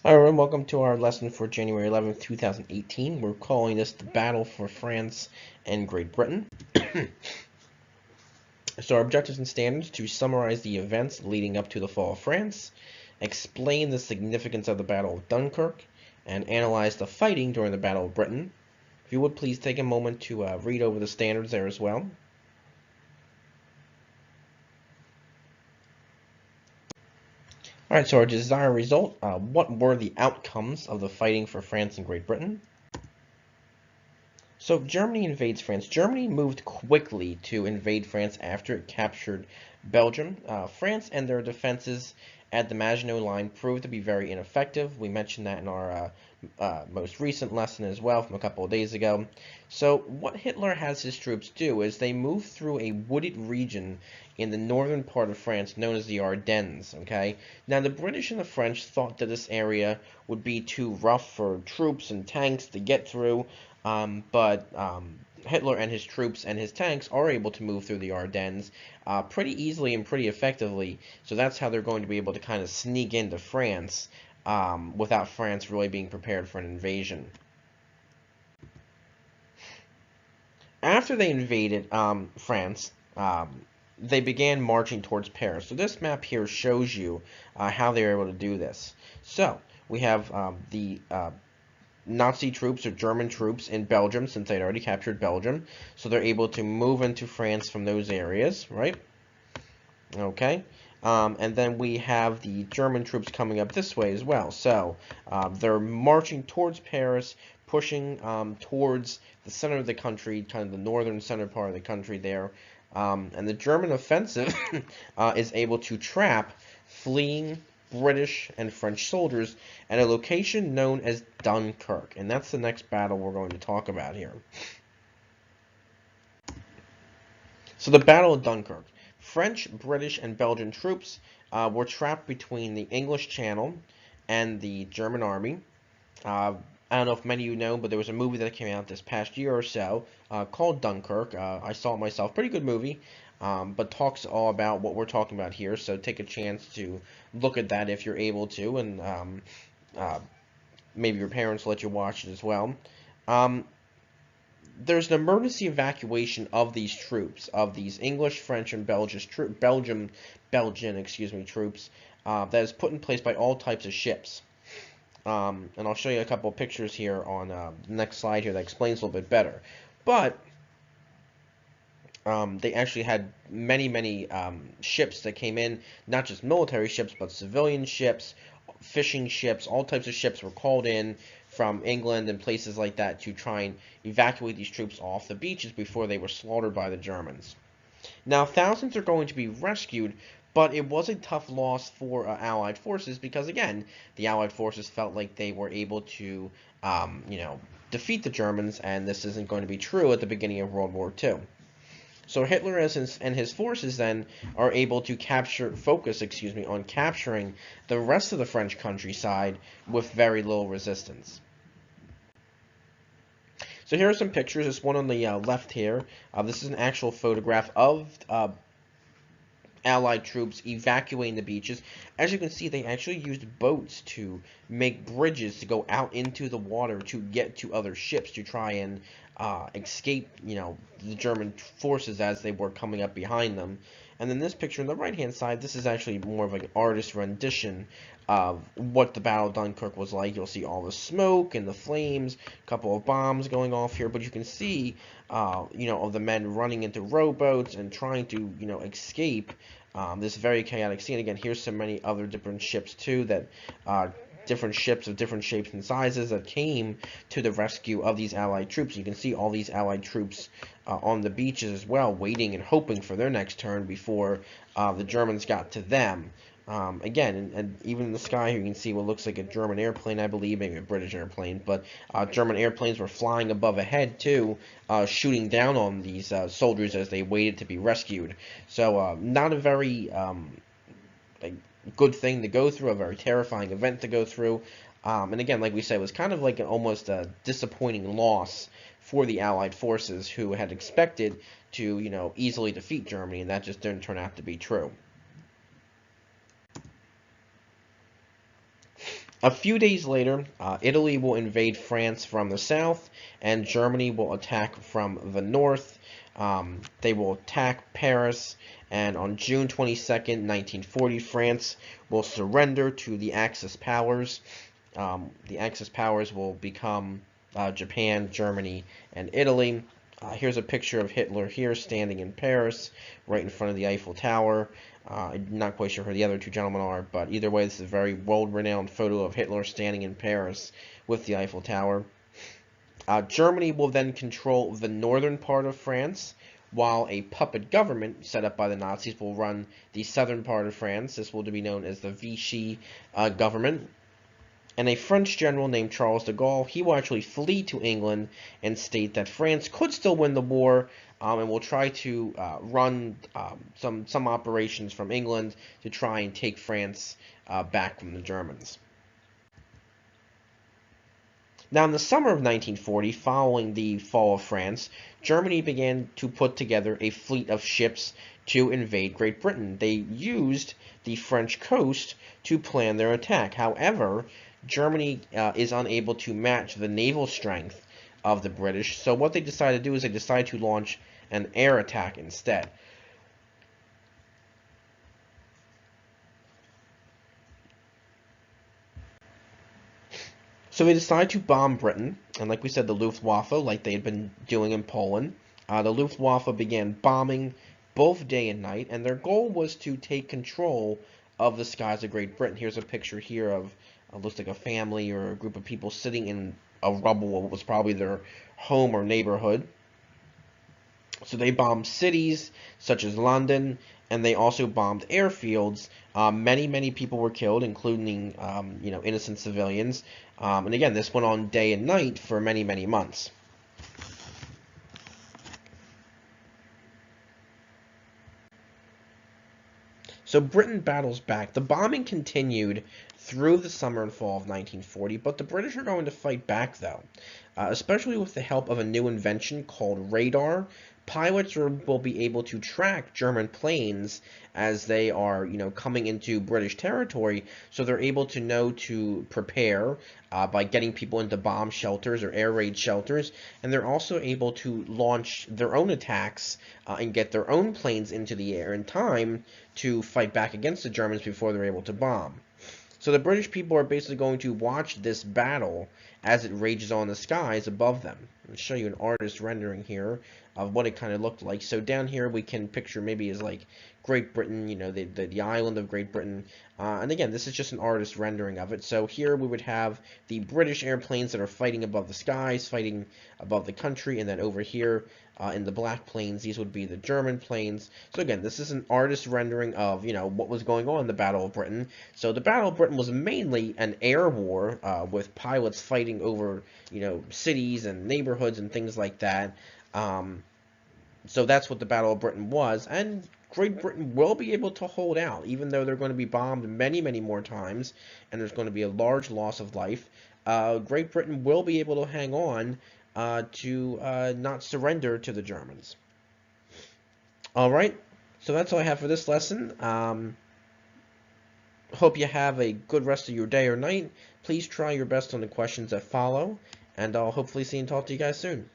Hi everyone, welcome to our lesson for January 11th, 2018. We're calling this the Battle for France and Great Britain. So our objectives and standards: to summarize the events leading up to the fall of France, explain the significance of the Battle of Dunkirk, and analyze the fighting during the Battle of Britain. If you would please take a moment to read over the standards there as well. Alright, so our desired result, what were the outcomes of the fighting for France and Great Britain? So Germany invades France. Germany moved quickly to invade France after it captured Belgium. France and their defenses at the Maginot Line proved to be very ineffective. We mentioned that in our most recent lesson as well from a couple of days ago. So what Hitler has his troops do is they move through a wooded region in the northern part of France known as the Ardennes. Okay, now the British and the French thought that this area would be too rough for troops and tanks to get through. But Hitler and his troops and his tanks are able to move through the Ardennes pretty easily and pretty effectively. So that's how they're going to be able to kind of sneak into France without France really being prepared for an invasion. After they invaded France, they began marching towards Paris. So this map here shows you how they were able to do this. So we have the Nazi troops or German troops in Belgium, since they'd already captured Belgium. So they're able to move into France from those areas, right? Okay. And then we have the German troops coming up this way as well. So they're marching towards Paris, pushing towards the center of the country, kind of the northern center part of the country there. And the German offensive is able to trap fleeing British and French soldiers at a location known as Dunkirk. And that's the next battle we're going to talk about here. So the Battle of Dunkirk. French, British, and Belgian troops were trapped between the English Channel and the German army. I don't know if many of you know, but there was a movie that came out this past year or so called Dunkirk. I saw it myself. Pretty good movie, but talks all about what we're talking about here. So take a chance to look at that if you're able to, and maybe your parents let you watch it as well. There's an emergency evacuation of these troops, of these English, French, and Belgian troops, that is put in place by all types of ships. And I'll show you a couple of pictures here on the next slide here that explains a little bit better. But they actually had many ships that came in, not just military ships, but civilian ships, fishing ships, all types of ships were called in from England and places like that to try and evacuate these troops off the beaches before they were slaughtered by the Germans. Now, thousands are going to be rescued, but it was a tough loss for Allied forces because, again, the Allied forces felt like they were able to, defeat the Germans, and this isn't going to be true at the beginning of World War II. So Hitler and his forces then are able to focus on capturing the rest of the French countryside with very little resistance. So here are some pictures. This one on the left here. This is an actual photograph of Allied troops evacuating the beaches. As you can see, they actually used boats to make bridges to go out into the water to get to other ships to try and escape, the German forces as they were coming up behind them. And then this picture on the right-hand side, this is actually more of like an artist rendition of what the Battle of Dunkirk was like. You'll see all the smoke and the flames, a couple of bombs going off here, but you can see, of the men running into rowboats and trying to, escape this very chaotic scene. Again, here's so many other different ships too that different ships of different shapes and sizes that came to the rescue of these Allied troops. You can see all these Allied troops on the beaches as well, waiting and hoping for their next turn before the Germans got to them. Again, and even in the sky here, you can see what looks like a German airplane, I believe, maybe a British airplane, but German airplanes were flying above ahead, too, shooting down on these soldiers as they waited to be rescued. So, not a very good thing to go through, a very terrifying event to go through. And again, like we said, it was kind of like almost a disappointing loss for the Allied forces who had expected to, easily defeat Germany, and that just didn't turn out to be true. A few days later, Italy will invade France from the south, and Germany will attack from the north. They will attack Paris, and on June 22nd, 1940, France will surrender to the Axis powers. The Axis powers will become Japan, Germany, and Italy. Here's a picture of Hitler here standing in Paris, right in front of the Eiffel Tower. I'm not quite sure who the other two gentlemen are, but either way, this is a very world-renowned photo of Hitler standing in Paris with the Eiffel Tower. Germany will then control the northern part of France, while a puppet government set up by the Nazis will run the southern part of France. This will be known as the Vichy government. And a French general named Charles de Gaulle, he will actually flee to England and state that France could still win the war, and will try to run some operations from England to try and take France back from the Germans. Now, in the summer of 1940, following the fall of France, Germany began to put together a fleet of ships to invade Great Britain. They used the French coast to plan their attack. However, Germany is unable to match the naval strength of the British, so what they decided to do is they decided to launch an air attack instead. So they decided to bomb Britain, and like we said, the Luftwaffe, like they had been doing in Poland, the Luftwaffe began bombing both day and night, and their goal was to take control of the skies of Great Britain. Here's a picture here of, looks like a family or a group of people sitting in a rubble of what was probably their home or neighborhood. So they bombed cities such as London, and they also bombed airfields. Many people were killed, including innocent civilians. And again, this went on day and night for many months. So Britain battles back. The bombing continued through the summer and fall of 1940, but the British are going to fight back, though, especially with the help of a new invention called radar. Pilots will be able to track German planes as they are, coming into British territory, so they're able to know to prepare by getting people into bomb shelters or air raid shelters, and they're also able to launch their own attacks and get their own planes into the air in time to fight back against the Germans before they're able to bomb. So the British people are basically going to watch this battle as it rages on the skies above them. I'll show you an artist rendering here of what it kind of looked like. So down here we can picture maybe as like Great Britain, the island of Great Britain. And again, this is just an artist rendering of it. So here we would have the British airplanes that are fighting above the skies, fighting above the country, and then over here in the black plains, these would be the German planes. So again, this is an artist rendering of, what was going on in the Battle of Britain. So the Battle of Britain was mainly an air war with pilots fighting over, cities and neighborhoods and things like that. So that's what the Battle of Britain was, and Great Britain will be able to hold out, even though they're going to be bombed many more times, and there's going to be a large loss of life. Great Britain will be able to hang on to not surrender to the Germans. Alright, so that's all I have for this lesson. Hope you have a good rest of your day or night. Please try your best on the questions that follow, and I'll hopefully see and talk to you guys soon.